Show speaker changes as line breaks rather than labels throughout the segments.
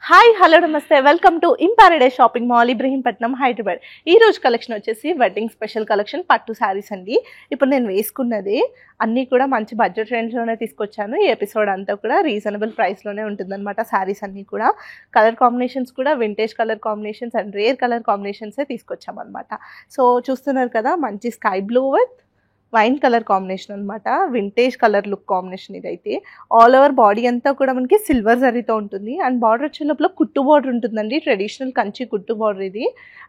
Hi hello నమస్తే welcome to Imparadise shopping mall Ibrahimpatnam Hyderabad. ఈ రోజు కలెక్షన్ వచ్చేసి వెడ్డింగ్ స్పెషల్ కలెక్షన్ పట్టు శారీస్ అండి. ఇప్పుడు నేను వేసుకున్నది అన్నీ కూడా మంచి బడ్జెట్ రేంజ్లోనే తీసుకొచ్చాను. ఈ ఎపిసోడ్ అంతా కూడా రీజనబుల్ ప్రైస్లోనే ఉంటుందన్నమాట. శారీస్ అన్నీ కూడా కలర్ కాంబినేషన్స్ కూడా vintage colour combinations and rare colour కాంబినేషన్సే తీసుకొచ్చామన్నమాట. సో చూస్తున్నారు కదా, మంచి sky blue with wine colour combination అనమాట. వింటేజ్ కలర్ లుక్ కాంబినేషన్ ఇదైతే. ఆల్ ఓవర్ బాడీ అంతా కూడా మనకి సిల్వర్ జరీతో ఉంటుంది అండ్ బార్డర్ వచ్చే లోపల కుట్టు బార్డర్ ఉంటుందండి. ట్రెడిషనల్ కంచి కుట్టు బార్డర్ ఇది.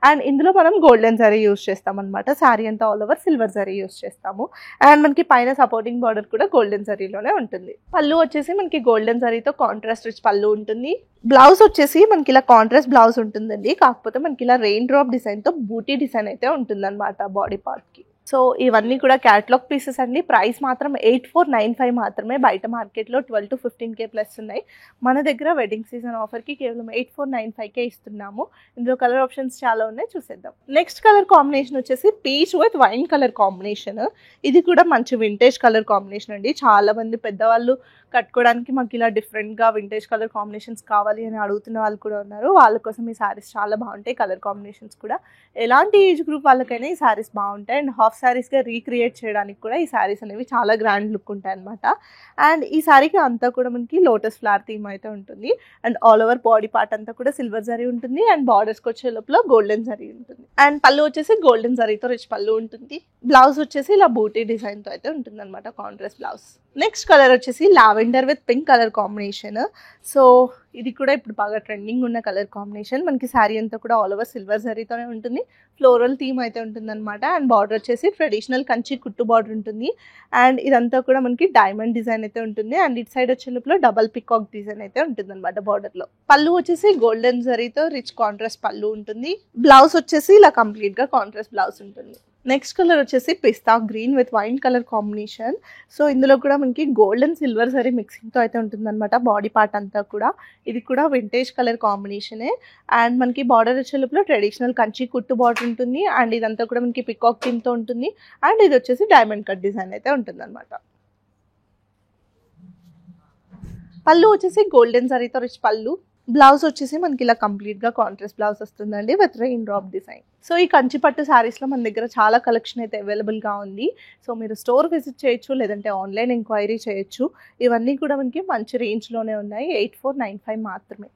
అండ్ ఇందులో మనం గోల్డెన్ జరీ యూస్ చేస్తామన్నమాట. శారీ అంతా all over silver zari use చేస్తాము. అండ్ మనకి పైన సపోర్టింగ్ బార్డర్ కూడా గోల్డెన్ జరీలోనే ఉంటుంది. పళ్ళు వచ్చేసి మనకి గోల్డెన్ జరీతో కాంట్రాస్ట్ రిచ్ పళ్ళు ఉంటుంది. బ్లౌజ్ వచ్చేసి మనకి ఇలా కాంట్రాస్ట్ బ్లౌజ్ ఉంటుందండి. కాకపోతే మనకి ఇలా రెయిన్ డ్రాప్ డిజైన్తో బూటీ డిజైన్ అయితే ఉంటుందన్నమాట బాడీ పార్ట్కి. సో ఇవన్నీ కూడా క్యాటలాగ్ పీసెస్ అండి. ప్రైస్ మాత్రం 8495 మాత్రమే. బయట మార్కెట్లో 12 to 15K ప్లస్ ఉన్నాయి. మన దగ్గర వెడ్డింగ్ సీజన్ ఆఫర్కి కేవలం 8495K ఇస్తున్నాము. ఇందులో కలర్ ఆప్షన్స్ చాలా ఉన్నాయి, చూసేద్దాం. నెక్స్ట్ కలర్ కాంబినేషన్ వచ్చేసి peach with wine colour combination. ఇది కూడా మంచి వింటేజ్ కలర్ కాంబినేషన్ అండి. చాలా మంది పెద్దవాళ్ళు కట్టుకోవడానికి మాకు ఇలా డిఫరెంట్గా వింటేజ్ కలర్ కాంబినేషన్స్ కావాలి అని అడుగుతున్న వాళ్ళు కూడా ఉన్నారు. వాళ్ళ కోసం ఈ శారీస్ చాలా బాగుంటాయి. కలర్ కాంబినేషన్స్ కూడా ఎలాంటి ఏజ్ గ్రూప్ వాళ్ళకైనా ఈ శారీస్ బాగుంటాయి. అండ్ హాఫ్ శారీస్గా రీక్రియేట్ చేయడానికి కూడా ఈ శారీస్ అనేవి చాలా గ్రాండ్ లుక్ ఉంటాయి అనమాట. అండ్ ఈ శారీకి అంతా కూడా మనకి లోటస్ ఫ్లవర్ థీమ్ అయితే ఉంటుంది. And all over body part అంతా కూడా సిల్వర్ జరీ ఉంటుంది. అండ్ బార్డర్స్కి వచ్చే లోపల గోల్డెన్ జరీ ఉంటుంది. అండ్ పళ్ళు వచ్చేసి గోల్డెన్ జరీతో రిచ్ పళ్ళు ఉంటుంది. బ్లౌజ్ వచ్చేసి ఇలా బూటీ డిజైన్తో అయితే ఉంటుంది అనమాట, కాంట్రాస్ట్ బ్లౌజ్. నెక్స్ట్ కలర్ వచ్చేసి lavender with pink colour combination. So ఇది కూడా ఇప్పుడు బాగా ట్రెండింగ్ ఉన్న కలర్ కాంబినేషన్. మనకి శారీ అంతా కూడా ఆల్ ఓవర్ సిల్వర్ జరీతోనే ఉంటుంది. ఫ్లోరల్ థీమ్ అయితే ఉంటుంది అనమాట. అండ్ బార్డర్ వచ్చేసి ట్రెడిషనల్ కంచి కుట్టు బార్డర్ ఉంటుంది. అండ్ ఇదంతా కూడా మనకి డైమండ్ డిజైన్ అయితే ఉంటుంది. అండ్ ఇటు సైడ్ వచ్చే లోపల డబల్ పికాక్ డిజైన్ అయితే ఉంటుంది అనమాట బార్డర్లో. పళ్ళు వచ్చేసి గోల్డెన్ జరీతో రిచ్ కాంట్రాస్ట్ పళ్ళు ఉంటుంది. బ్లౌజ్ వచ్చేసి ఇలా కంప్లీట్గా కాంట్రాస్ట్ బ్లౌజ్ ఉంటుంది. నెక్స్ట్ కలర్ వచ్చేసి pista green with wine colour combination. So ఇందులో కూడా మనకి గోల్డ్ అండ్ సిల్వర్ సరీ మిక్సింగ్తో అయితే ఉంటుందన్నమాట బాడీ పార్ట్ అంతా కూడా. ఇది కూడా వింటేజ్ కలర్ కాంబినేషనే. అండ్ మనకి బార్డర్ వచ్చే లోపల ట్రెడిషనల్ కంచి కుట్టు బార్డర్ ఉంటుంది. అండ్ ఇదంతా కూడా మనకి పికాక్ థీమ్తో ఉంటుంది. అండ్ ఇది వచ్చేసి డైమండ్ కట్ డిజైన్ అయితే ఉంటుందన్నమాట. పళ్ళు వచ్చేసి గోల్డెన్ జరీతో రిచ్ పళ్ళు. బ్లౌజ్ వచ్చేసి మనకి ఇలా కంప్లీట్గా కాంట్రాస్ట్ బ్లౌజ్ వస్తుందండి with rain drop design. So ఈ కంచి పట్టు శారీస్లో మన దగ్గర చాలా కలెక్షన్ అయితే అవైలబుల్గా ఉంది. సో మీరు స్టోర్ విజిట్ చేయొచ్చు, లేదంటే ఆన్లైన్ ఎంక్వైరీ చేయొచ్చు. ఇవన్నీ కూడా మనకి మంచి రేంజ్లోనే ఉన్నాయి. 8495 మాత్రమే.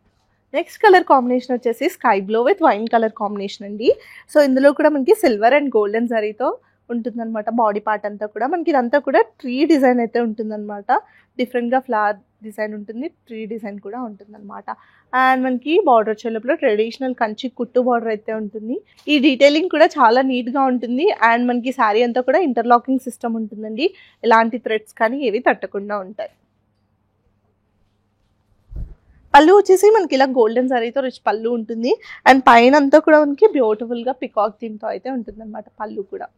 నెక్స్ట్ కలర్ కాంబినేషన్ వచ్చేసి sky blue with wine colour combination అండి. సో ఇందులో కూడా మనకి సిల్వర్ అండ్ గోల్డెన్ జరీతో ఉంటుందన్నమాట బాడీ పార్ట్ అంతా కూడా. మనకి ఇదంతా కూడా ట్రీ డిజైన్ అయితే ఉంటుందన్నమాట. డిఫరెంట్గా ఫ్లవర్ డిజైన్ ఉంటుంది, ట్రీ డిజైన్ కూడా ఉంటుందన్నమాట. అండ్ మనకి బార్డర్ వచ్చే లోపల ట్రెడిషనల్ కంచి కుట్టు బార్డర్ అయితే ఉంటుంది. ఈ డీటెయిలింగ్ కూడా చాలా నీట్గా ఉంటుంది. అండ్ మనకి శారీ అంతా కూడా ఇంటర్లాకింగ్ సిస్టమ్ ఉంటుందండి. ఎలాంటి థ్రెడ్స్ కానీ ఏవి తట్టకుండా ఉంటాయి. పళ్ళు వచ్చేసి మనకి ఇలా గోల్డెన్ జరీతో రిచ్ పళ్ళు ఉంటుంది. అండ్ పైన అంతా కూడా మనకి బ్యూటిఫుల్గా పికాక్ థీమ్తో అయితే ఉంటుందన్నమాట పళ్ళు కూడా.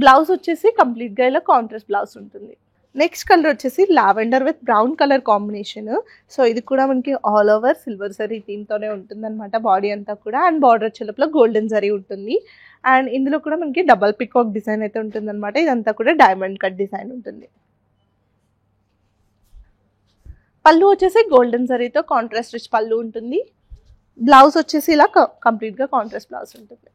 బ్లౌజ్ వచ్చేసి కంప్లీట్గా ఇలా కాంట్రాస్ట్ బ్లౌజ్ ఉంటుంది. నెక్స్ట్ కలర్ వచ్చేసి lavender with brown colour combination. So ఇది కూడా మనకి ఆల్ ఓవర్ సిల్వర్ జరీ థీమ్తోనే ఉంటుందన్నమాట బాడీ అంతా కూడా. అండ్ బార్డర్ వచ్చే లోపల గోల్డెన్ జరీ ఉంటుంది. అండ్ ఇందులో కూడా మనకి డబల్ పికాక్ డిజైన్ అయితే ఉంటుందన్నమాట. ఇదంతా కూడా డైమండ్ కట్ డిజైన్ ఉంటుంది. పళ్ళు వచ్చేసి గోల్డెన్ జరీతో కాంట్రాస్ట్ రిచ్ పళ్ళు ఉంటుంది. బ్లౌజ్ వచ్చేసి ఇలా కంప్లీట్గా కాంట్రాస్ట్ బ్లౌజ్ ఉంటుంది.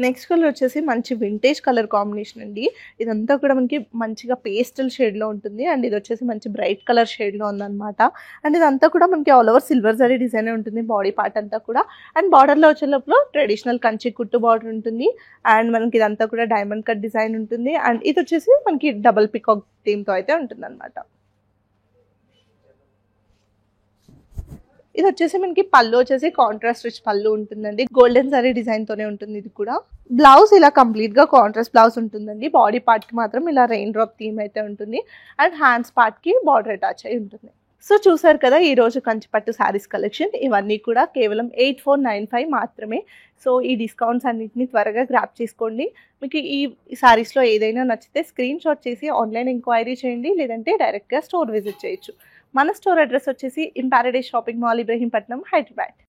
నెక్స్ట్ కలర్ వచ్చేసి మంచి వింటేజ్ కలర్ కాంబినేషన్ అండి. ఇదంతా కూడా మనకి మంచిగా పేస్టల్ షేడ్లో ఉంటుంది. అండ్ ఇది వచ్చేసి మంచి బ్రైట్ కలర్ షేడ్లో ఉందన్నమాట. అండ్ ఇదంతా కూడా మనకి all over silver zari design ఉంటుంది బాడీ పార్ట్ అంతా కూడా. అండ్ బార్డర్లో వచ్చే లోపల ట్రెడిషనల్ కంచి కుట్టు బార్డర్ ఉంటుంది. అండ్ మనకి ఇదంతా కూడా డైమండ్ కట్ డిజైన్ ఉంటుంది. అండ్ ఇది వచ్చేసి మనకి డబల్ పికాక్ థీమ్తో అయితే ఉంటుంది అనమాట. ఇది వచ్చేసి మనకి పళ్ళు వచ్చేసి కాంట్రాస్ట్ రిచ్ పళ్ళు ఉంటుందండి. గోల్డెన్ జరీ డిజైన్తోనే ఉంటుంది ఇది కూడా. బ్లౌజ్ ఇలా కంప్లీట్గా కాంట్రాస్ట్ బ్లౌజ్ ఉంటుందండి. బాడీ పార్ట్కి మాత్రం ఇలా రెయిన్ డ్రాప్ థీమ్ అయితే ఉంటుంది. అండ్ హ్యాండ్స్ పార్ట్కి బార్డర్ అటాచ్ అయి ఉంటుంది. సో చూసారు కదా ఈరోజు కంచిపట్టు శారీస్ కలెక్షన్. ఇవన్నీ కూడా కేవలం 8495 మాత్రమే. సో ఈ డిస్కౌంట్స్ అన్నింటినీ త్వరగా గ్రాప్ చేసుకోండి. మీకు ఈ శారీస్లో ఏదైనా నచ్చితే స్క్రీన్ షాట్ చేసి ఆన్లైన్ ఎంక్వైరీ చేయండి, లేదంటే డైరెక్ట్గా స్టోర్ విజిట్ చేయొచ్చు. మన స్టోర్ అడ్రస్ వచ్చేసి ఇంపారడైజ్ షాపింగ్ మాల్ ఇబ్రహీంపట్నం హైదరాబాద్.